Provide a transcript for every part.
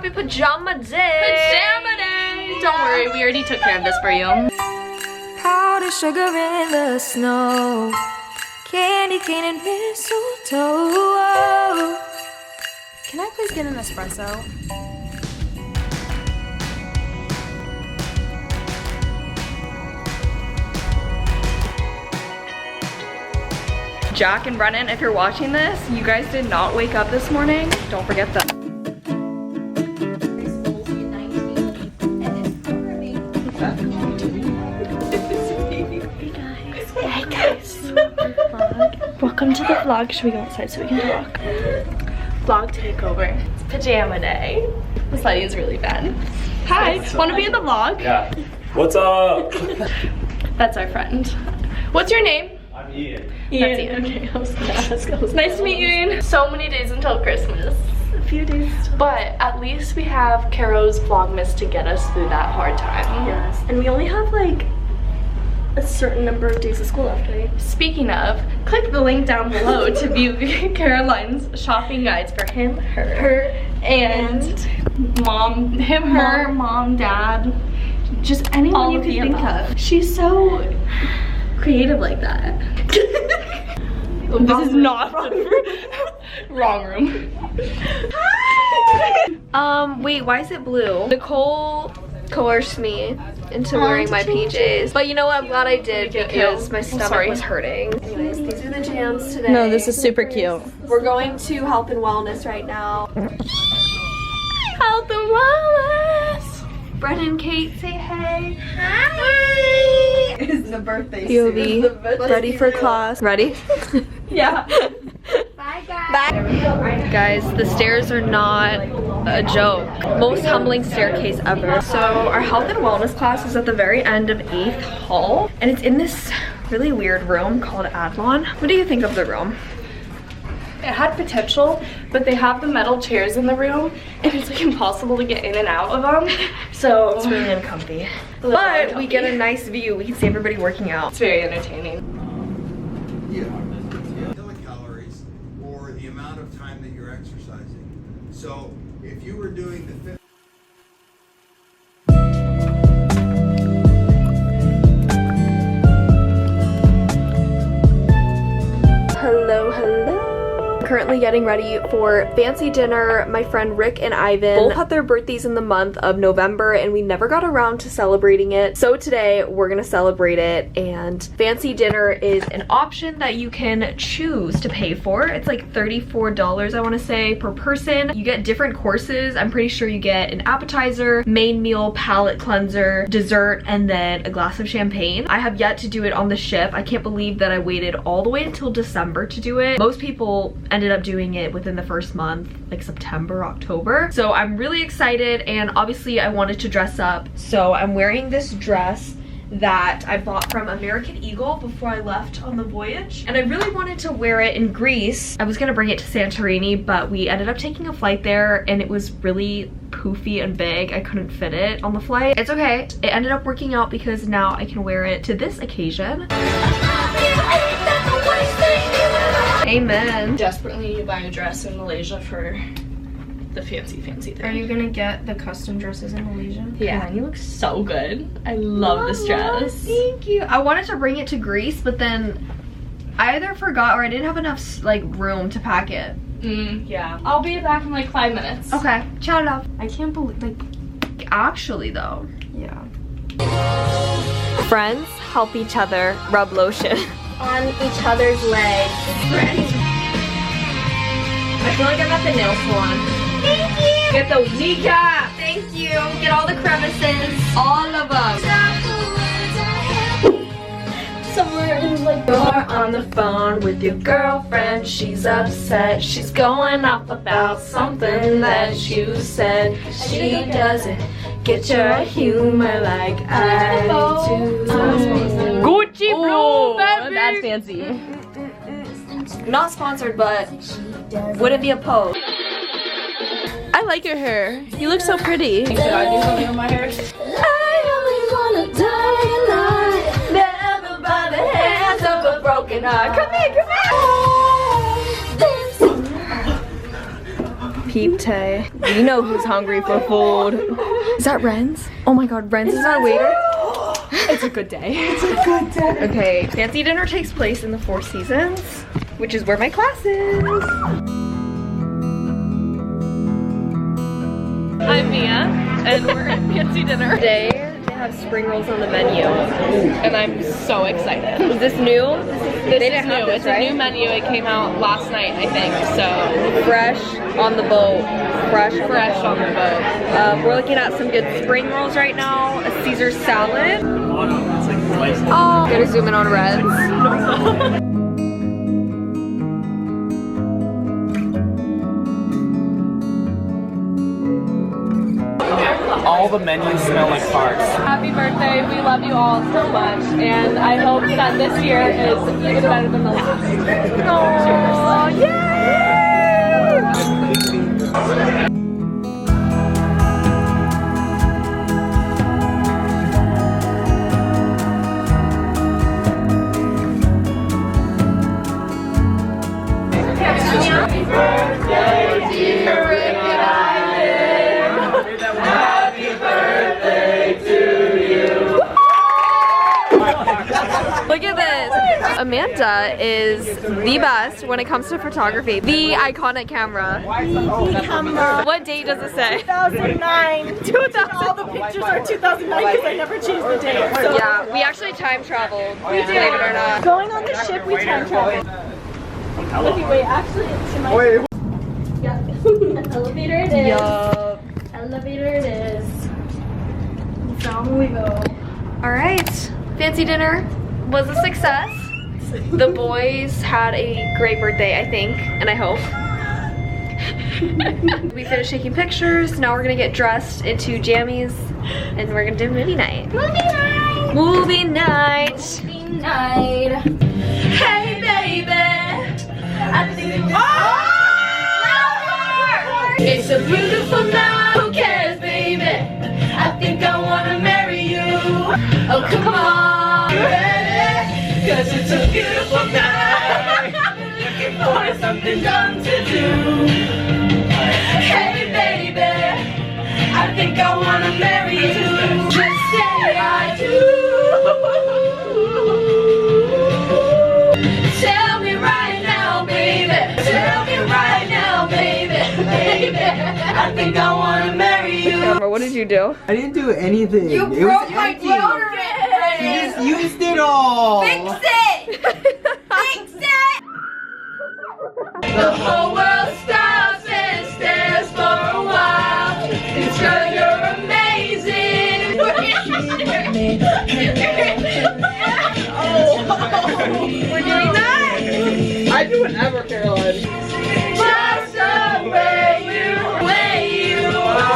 Happy pajama day! Pajama day! Don't worry, we already took care of this for you. Powdered sugar in the snow, candy cane and mistletoe. Can I please get an espresso? Jack and Brennan, if you're watching this, you guys did not wake up this morning. Don't forget that. Hey guys. Welcome to the vlog. Should we go outside so we can talk? Vlog takeover. It's pajama day. This lighting is really bad. Hi, want to be in the vlog? Yeah. What's up? That's our friend. What's your name? I'm Ian. That's Ian. Okay, I was gonna ask. Nice to meet you, Ian. So many days until Christmas. A few days. But at least we have Caro's Vlogmas to get us through that hard time. Yes. And we only have like a certain number of days of school left, right? Speaking of, click the link down below to view Caroline's shopping guides for him, her, and mom, mom, dad, just anyone All you of could the think above. of. She's so creative like that. This is not wrong room. Wait, why is it blue? Nicole coerced me into wearing my PJs. But you know what? I'm glad I did because my stomach was hurting. Anyways, these are the jams today. No, this is super cute. We're going to health and wellness right now. Health and wellness. Brennan, Kate, say hey. Hi! It's the birthday POV, ready for class. Ready? Yeah. Bye, guys. Bye. Guys, the stairs are not a joke. Most humbling staircase ever. So our health and wellness class is at the very end of 8th hall. And it's in this really weird room called Adlon. What do you think of the room? It had potential, but they have the metal chairs in the room, and it's like impossible to get in and out of them. So It's really uncomfy. But we get a nice view. We can see everybody working out. It's very entertaining. Kilocalories or the amount of time that you're exercising. So if you were doing the Hello, hello. Currently getting ready for fancy dinner. My friend Rick and Ivan both had their birthdays in the month of November and we never got around to celebrating it. So today we're gonna celebrate it, and fancy dinner is an option that you can choose to pay for. It's like $34, I wanna say, per person. You get different courses. I'm pretty sure you get an appetizer, main meal, palate cleanser, dessert, and then a glass of champagne. I have yet to do it on the ship. I can't believe that I waited all the way until December to do it. Most people ended up doing it within the first month, like September, October. So I'm really excited, and obviously I wanted to dress up. So I'm wearing this dress that I bought from American Eagle before I left on the voyage. And I really wanted to wear it in Greece. I was gonna bring it to Santorini, but we ended up taking a flight there and it was really poofy and big. I couldn't fit it on the flight. It's okay. It ended up working out because now I can wear it to this occasion. Amen. Desperately need to buy a dress in Malaysia for the fancy thing. Are you gonna get the custom dresses in Malaysia? Yeah, you look so good. I love this dress. Thank you. I wanted to bring it to Greece, but then I either forgot or I didn't have enough like room to pack it. Yeah. I'll be back in like 5 minutes. Okay. Ciao, love. I can't believe, like, actually though. Yeah. Friends help each other rub lotion On each other's legs. I feel like I'm at the nail salon. Thank you! Get the kneecap. Thank you. Get all the crevices. All of them. Somewhere in like You're on the phone with your girlfriend. She's upset. She's going off about something that you said. She doesn't get your humor like I do. Gucci Blue, baby. That's fancy. Not sponsored, but wouldn't be opposed. I like your hair. You look so pretty. Should I do something with my hair? I only wanna die tonight. Never by the hands of a broken heart. Come here, come here. Peep Tay. We know who's hungry for food. Is that Renz? Oh my god, Renz is our waiter. It's a good day. It's a good day. Okay, fancy dinner takes place in the Four Seasons, which is where my class is. I'm Mia, and we're at fancy dinner. Today, they have spring rolls on the menu, and I'm so excited. Is this new? This is new. It's a new menu. It came out last night, I think. So fresh on the boat. Fresh on the boat. We're looking at some good spring rolls right now. A Caesar salad. Oh, gotta zoom in on Reds. All the menus smell like farts. Happy birthday. We love you all so much. And I hope that this year is even better than the last. Oh, yay! Happy birthday, dear Rick and Happy birthday to you. Look at this. Amanda is the best when it comes to photography. The iconic camera. What date does it say? 2009. 2000. All the pictures are 2009 because I never changed the date. So Yeah, we actually time traveled. Believe it or not. going on the ship, we time traveled. Okay, wait, actually, it's to my. Yeah. Elevator it is. Yup. Elevator it is. Down we go. Alright, fancy dinner was a success. The boys had a great birthday, I think, and I hope. We finished taking pictures, now we're gonna get dressed into jammies, and we're gonna do movie night. Movie night. Movie night. Movie night. Hey baby, I think it's a beautiful night, who cares baby? I think I wanna marry you. Oh come on, ready? Cause it's a beautiful night. Looking for something dumb to do. Hey baby, I think I wanna marry you. Just say I do. Tell me right now, baby. Tell me right now, baby. Baby, I think I wanna marry you. What did you do? I didn't do anything. You It broke was my empty. deodorant! You just used it all. Fix it! Fix it! The whole world stops and stares for a while. It's 'cause you're amazing. We're doing that. I do whatever, Caroline. Just the way you are.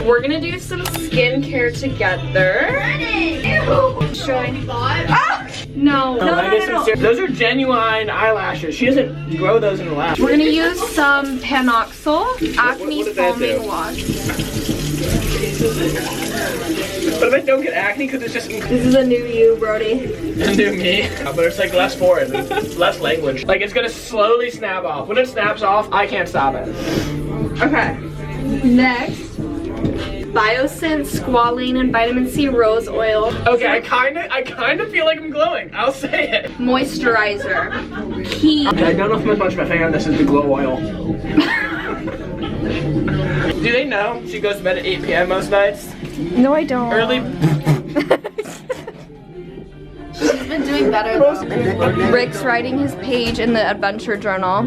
We're gonna do some skincare together. Showing. No. Those are genuine eyelashes. She doesn't grow those in the lab. We're gonna use some Panoxyl Acne what does that Foaming do? Wash. But if I don't get acne, because it's just This is a new you, Brody. new me. But it's like less foreign, less language. Like it's gonna slowly snap off. When it snaps off, I can't stop it. Okay. Next, Biosyn Squalane and Vitamin C Rose Oil. Okay, I kind of feel like I'm glowing. I'll say it. Moisturizer. Key. I don't know if much of a fan of this is the glow oil. Do they know she goes to bed at 8 p.m. most nights? No, I don't. Early. She's been doing better though. Rick's writing his page in the adventure journal.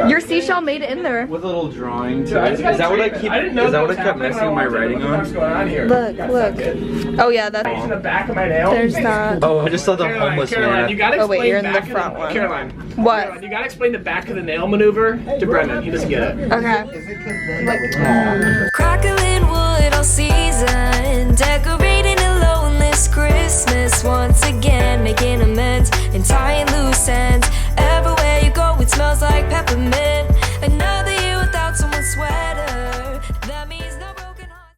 Your seashell made it in there. With a little drawing to it. Is that what I keep? I didn't know Is that that what I was kept happening messing when I my walked in. writing What's on? going on here? Look. Oh yeah, It's in that's. the back of my nail. There's that. Oh, I just saw the homeless Caroline, man. you gotta Oh, wait, explain you're in the back of front one. Caroline. What? Caroline, you gotta explain the back of the nail maneuver to Brendan. He doesn't get it. Okay. Crackling wood all season, decorating